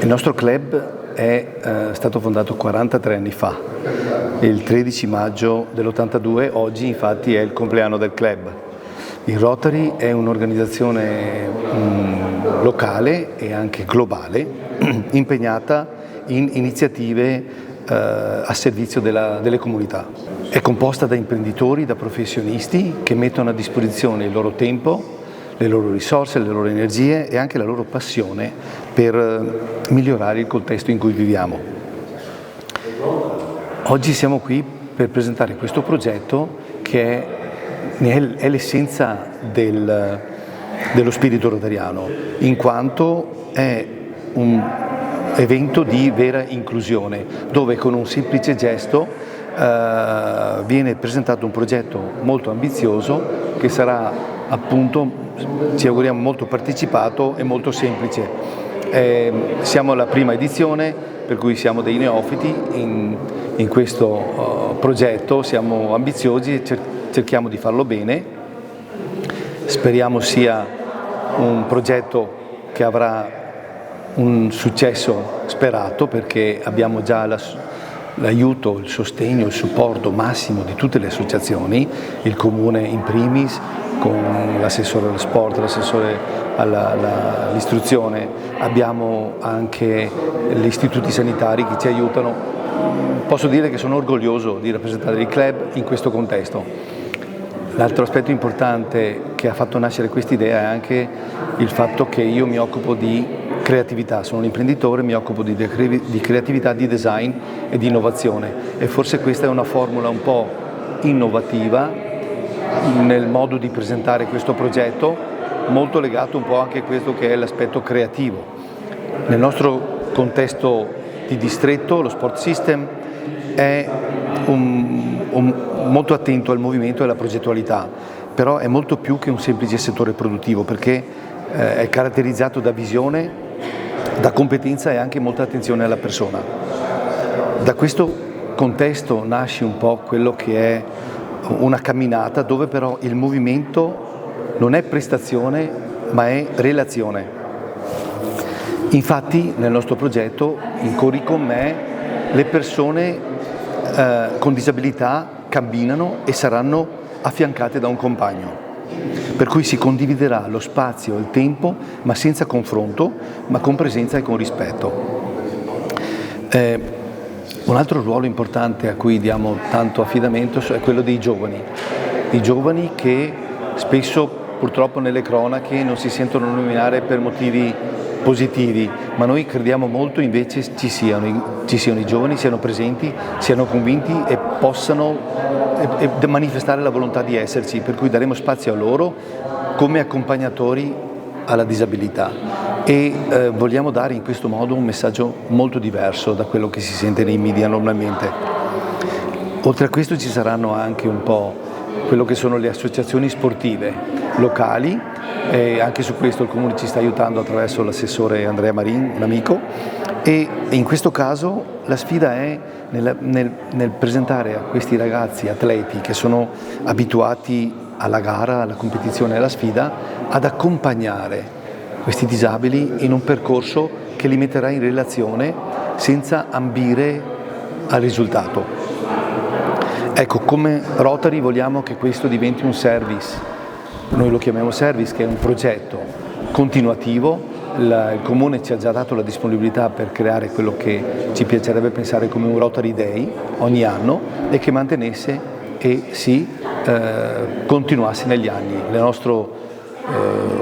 nostro club è stato fondato 43 anni fa, il 13 maggio dell'82, oggi infatti è il compleanno del club. Il Rotary è un'organizzazione locale e anche globale impegnata in iniziative a servizio delle comunità. È composta da imprenditori, da professionisti che mettono a disposizione il loro tempo, le loro risorse, le loro energie e anche la loro passione per migliorare il contesto in cui viviamo. Oggi siamo qui per presentare questo progetto che è l'essenza dello spirito rotariano, in quanto è un evento di vera inclusione, dove con un semplice gesto viene presentato un progetto molto ambizioso che sarà appunto, ci auguriamo, molto partecipato e molto semplice. Siamo alla prima edizione, per cui siamo dei neofiti in questo progetto, siamo ambiziosi e cerchiamo di farlo bene. Speriamo sia un progetto che avrà un successo sperato, perché abbiamo già l'aiuto, il sostegno, il supporto massimo di tutte le associazioni, il Comune in primis, con l'assessore allo sport, l'assessore all'istruzione, abbiamo anche gli istituti sanitari che ci aiutano. Posso dire che sono orgoglioso di rappresentare il club in questo contesto. L'altro aspetto importante che ha fatto nascere questa idea è anche il fatto che io mi occupo di creatività, sono un imprenditore, mi occupo di creatività, di design e di innovazione, e forse questa è una formula un po' innovativa nel modo di presentare questo progetto, molto legato un po' anche a questo che è l'aspetto creativo. Nel nostro contesto di distretto lo Sport System è molto attento al movimento e alla progettualità, però è molto più che un semplice settore produttivo, perché è caratterizzato da visione, da competenza e anche molta attenzione alla persona. Da questo contesto nasce un po' quello che è una camminata, dove però il movimento non è prestazione ma è relazione. Infatti nel nostro progetto incorri con me le persone con disabilità camminano e saranno affiancate da un compagno, per cui si condividerà lo spazio e il tempo, ma senza confronto, ma con presenza e con rispetto. Un altro ruolo importante a cui diamo tanto affidamento è quello dei giovani che spesso purtroppo nelle cronache non si sentono nominare per motivi positivi, ma noi crediamo molto invece ci siano i giovani, siano presenti, siano convinti e possano manifestare la volontà di esserci, per cui daremo spazio a loro come accompagnatori alla disabilità e vogliamo dare in questo modo un messaggio molto diverso da quello che si sente nei media normalmente. Oltre a questo ci saranno anche un po' quello che sono le associazioni sportive locali, e anche su questo il Comune ci sta aiutando attraverso l'assessore Andrea Marin, un amico, e in questo caso la sfida è nel presentare a questi ragazzi atleti che sono abituati alla gara, alla competizione e alla sfida, ad accompagnare questi disabili in un percorso che li metterà in relazione senza ambire al risultato. Ecco, come Rotary vogliamo che questo diventi un service. Noi lo chiamiamo service, che è un progetto continuativo. Il Comune ci ha già dato la disponibilità per creare quello che ci piacerebbe pensare come un Rotary Day ogni anno e che mantenesse e si continuasse negli anni. Il nostro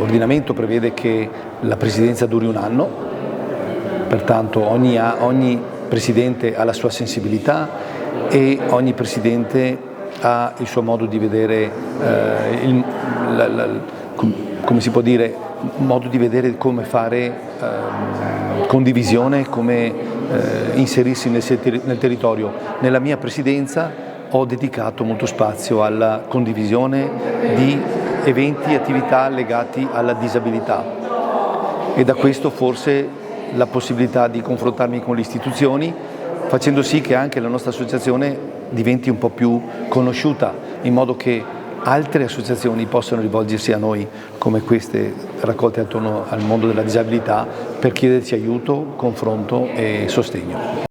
ordinamento prevede che la presidenza duri un anno, pertanto ogni presidente ha la sua sensibilità e ogni presidente ha il suo modo di vedere, come si può dire, modo di vedere come fare condivisione, come inserirsi nel territorio. Nella mia presidenza ho dedicato molto spazio alla condivisione di eventi e attività legati alla disabilità e da questo forse la possibilità di confrontarmi con le istituzioni, facendo sì che anche la nostra associazione diventi un po' più conosciuta, in modo che altre associazioni possano rivolgersi a noi come queste raccolte attorno al mondo della disabilità per chiederci aiuto, confronto e sostegno.